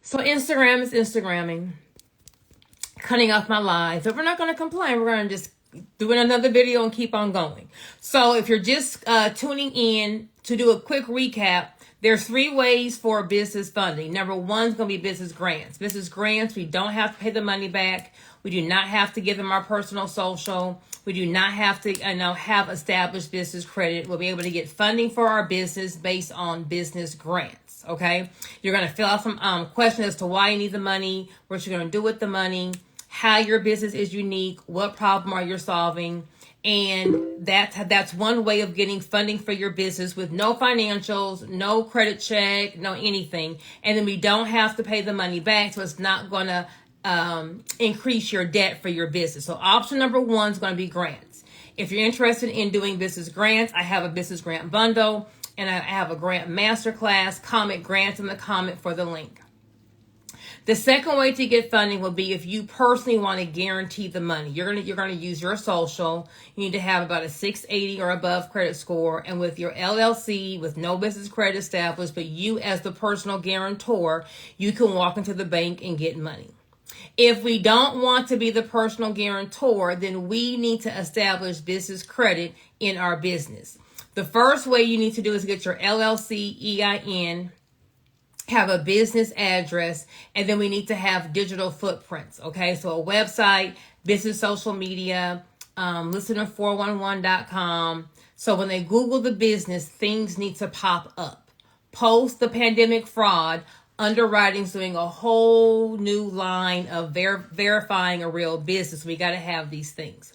So Instagram is Instagramming, cutting off my lives. But we're not going to complain. We're going to just do another video and keep on going. So if you're just tuning in, to do a quick recap, there's 3 ways for business funding. Number 1 is going to be business grants. Business grants, we don't have to pay the money back. We do not have to give them our personal social. We do not have to have established business credit. We'll be able to get funding for our business based on business grants. Okay, you're going to fill out some questions as to why you need the money, what you're going to do with the money, how your business is unique, what problem are you solving. And that's one way of getting funding for your business with no financials, no credit check, no anything. And then we don't have to pay the money back, so it's not going to increase your debt for your business. So option number 1 is going to be grants. If you're interested in doing business grants, I have a business grant bundle, and I have a grant masterclass. Comment grants in the comment for the link. The second way to get funding will be if you personally want to guarantee the money. You're gonna use your social. You need to have about a 680 or above credit score, and with your LLC, with no business credit established, but you as the personal guarantor, you can walk into the bank and get money. If we don't want to be the personal guarantor, then we need to establish business credit in our business. The first way you need to do is get your LLC EIN, have a business address, and then we need to have digital footprints. Okay, so a website, business social media, listener411.com. So when they Google the business, things need to pop up. Post the pandemic fraud, underwriting's doing a whole new line of verifying a real business. We got to have these things.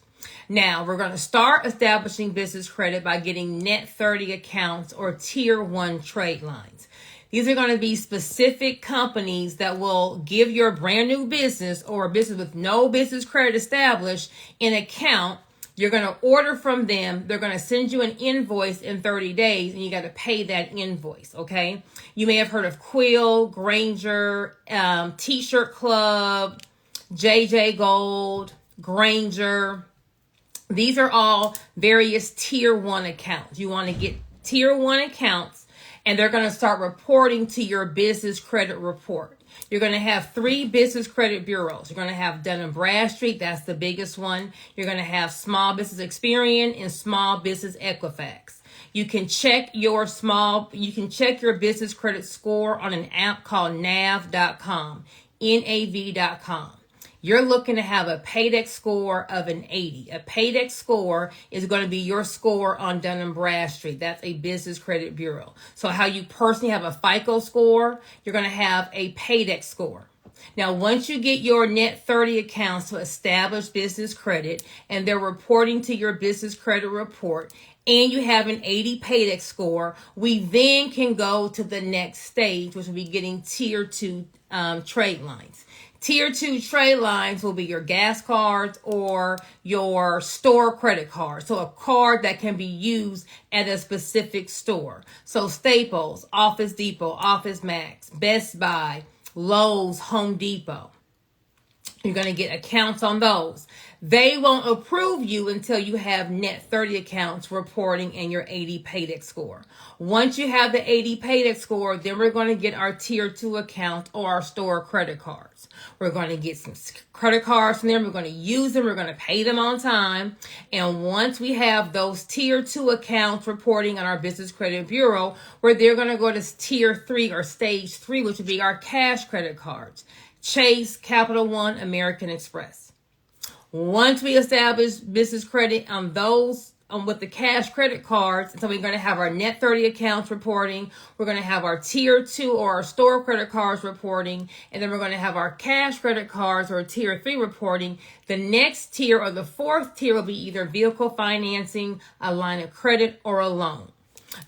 Now, we're going to start establishing business credit by getting net 30 accounts or tier 1 trade lines. These are going to be specific companies that will give your brand new business or a business with no business credit established an account. You're going to order from them. They're going to send you an invoice in 30 days, and you got to pay that invoice, okay? You may have heard of Quill, Granger, T-Shirt Club, JJ Gold, Granger. These are all various tier 1 accounts. You want to get tier 1 accounts, and they're going to start reporting to your business credit report. You're going to have 3 business credit bureaus. You're going to have Dun & Bradstreet. That's the biggest one. You're going to have Small Business Experian and Small Business Equifax. You can check your business credit score on an app called nav.com, NAV.com. You're looking to have a Paydex score of an 80. A Paydex score is going to be your score on Dun & Bradstreet. That's a business credit bureau. So how you personally have a FICO score, you're going to have a Paydex score. Now, once you get your net 30 accounts to establish business credit and they're reporting to your business credit report, and you have an 80 Paydex score, we then can go to the next stage, which will be getting tier 2 trade lines. Tier 2 trade lines will be your gas cards or your store credit card. So a card that can be used at a specific store. So Staples, Office Depot, Office Max, Best Buy, Lowe's, Home Depot. You're going to get accounts on those. They won't approve you until you have net 30 accounts reporting and your 80 Paydex score. Once you have the 80 Paydex score, then we're going to get our tier 2 account or our store credit cards. We're going to get some credit cards from them. We're going to use them. We're going to pay them on time. And once we have those tier 2 accounts reporting on our business credit bureau, they're going to go to tier 3 or stage 3, which would be our cash credit cards. Chase, Capital One, American Express. Once we establish business credit on those with the cash credit cards, so we're going to have our net 30 accounts reporting, we're going to have our tier 2 or our store credit cards reporting, and then we're going to have our cash credit cards or tier 3 reporting. The next tier or the 4th tier will be either vehicle financing, a line of credit, or a loan.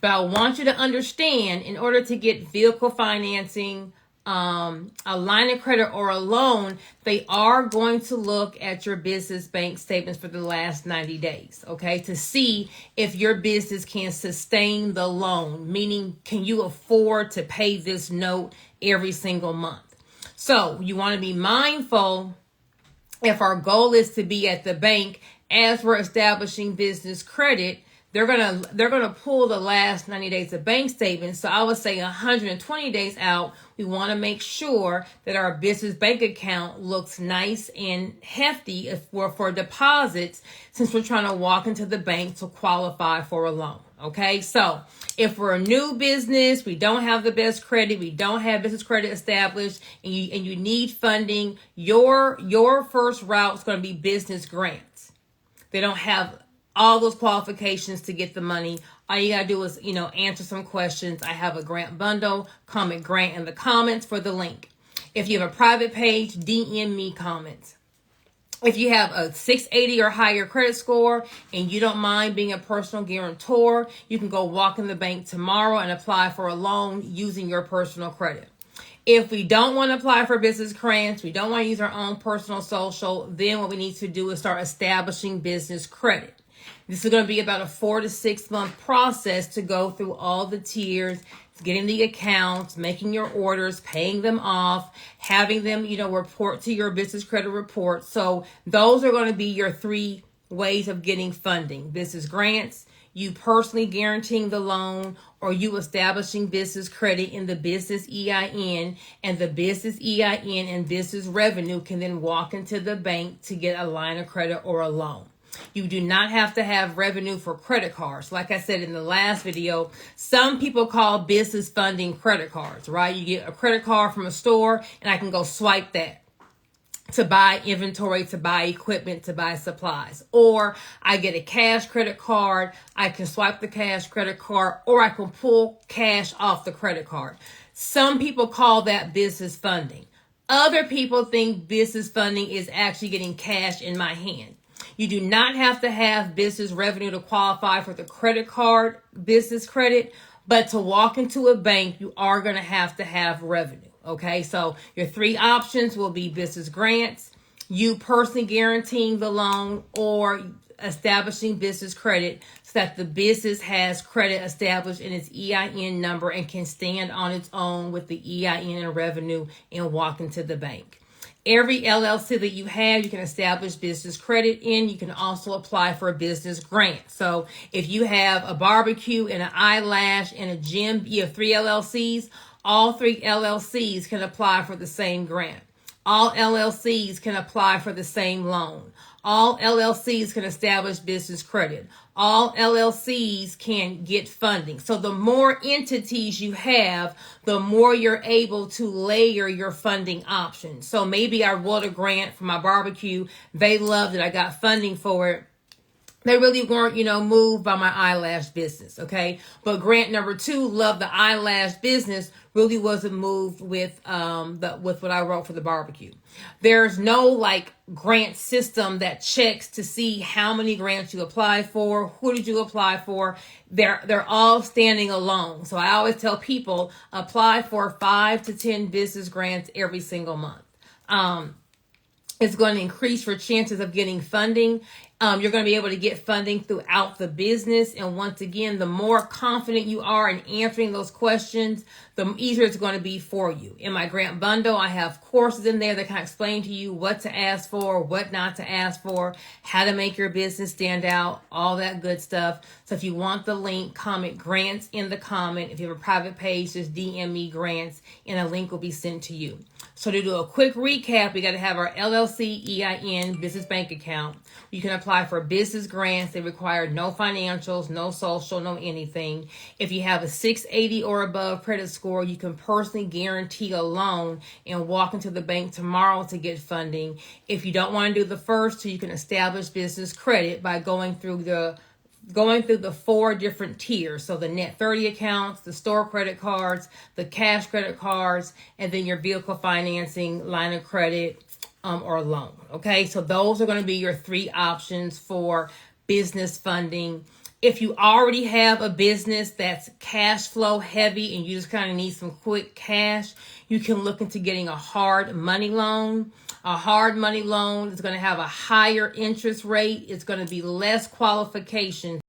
But I want you to understand, in order to get vehicle financing, a line of credit or a loan, they are going to look at your business bank statements for the last 90 days, okay, to see if your business can sustain the loan, meaning can you afford to pay this note every single month. So you want to be mindful, if our goal is to be at the bank as we're establishing business credit, they're gonna pull the last 90 days of bank statements. So I would say 120 days out, we want to make sure that our business bank account looks nice and hefty for deposits, since we're trying to walk into the bank to qualify for a loan. Okay, so if we're a new business, we don't have the best credit, we don't have business credit established, and you need funding, your first route is going to be business grants. They don't have all those qualifications to get the money. All you gotta do is, answer some questions. I have a grant bundle, comment grant in the comments for the link. If you have a private page, DM me comments. If you have a 680 or higher credit score and you don't mind being a personal guarantor, you can go walk in the bank tomorrow and apply for a loan using your personal credit. If we don't want to apply for business grants, we don't want to use our own personal social, then what we need to do is start establishing business credit. This is going to be about a 4 to 6 month process to go through all the tiers, getting the accounts, making your orders, paying them off, having them, report to your business credit report. So those are going to be your 3 ways of getting funding: business grants, you personally guaranteeing the loan, or you establishing business credit in the business EIN, and the business EIN and business revenue can then walk into the bank to get a line of credit or a loan. You do not have to have revenue for credit cards. Like I said in the last video, some people call business funding credit cards, right? You get a credit card from a store and I can go swipe that to buy inventory, to buy equipment, to buy supplies. Or I get a cash credit card, I can swipe the cash credit card, or I can pull cash off the credit card. Some people call that business funding. Other people think business funding is actually getting cash in my hand. You do not have to have business revenue to qualify for the credit card business credit, but to walk into a bank, you are going to have revenue. Okay, so your 3 options will be business grants, you personally guaranteeing the loan, or establishing business credit so that the business has credit established in its EIN number and can stand on its own with the EIN and revenue and walk into the bank. Every LLC that you have, you can establish business credit in. You can also apply for a business grant. So if you have a barbecue and an eyelash and a gym, you have 3 LLCs, all 3 LLCs can apply for the same grant. All LLCs can apply for the same loan. All LLCs can establish business credit. All LLCs can get funding. So the more entities you have, the more you're able to layer your funding options. So maybe I wrote a grant for my barbecue. They loved it. I got funding for it. They really weren't, moved by my eyelash business, okay? But grant number 2, love the eyelash business, really wasn't moved with what I wrote for the barbecue. There's no grant system that checks to see how many grants you apply for, who did you apply for. They're all standing alone. So I always tell people, apply for 5 to 10 business grants every single month. It's going to increase your chances of getting funding. You're going to be able to get funding throughout the business. And once again, the more confident you are in answering those questions, the easier it's going to be for you. In my grant bundle, I have courses in there that can explain to you what to ask for, what not to ask for, how to make your business stand out, all that good stuff. So if you want the link, comment grants in the comment. If you have a private page, just DM me grants and a link will be sent to you. So to do a quick recap, we got to have our LLC EIN business bank account. You can apply for business grants. They require no financials, no social, no anything. If you have a 680 or above credit score, you can personally guarantee a loan and walk into the bank tomorrow to get funding. If you don't want to do the first two, you can establish business credit by going through the 4 different tiers. So the net 30 accounts, the store credit cards, the cash credit cards, and then your vehicle financing, line of credit, or loan. Okay, so those are going to be your 3 options for business funding. If you already have a business that's cash flow heavy and you just kind of need some quick cash, you can look into getting a hard money loan. A hard money loan is going to have a higher interest rate. It's going to be less qualification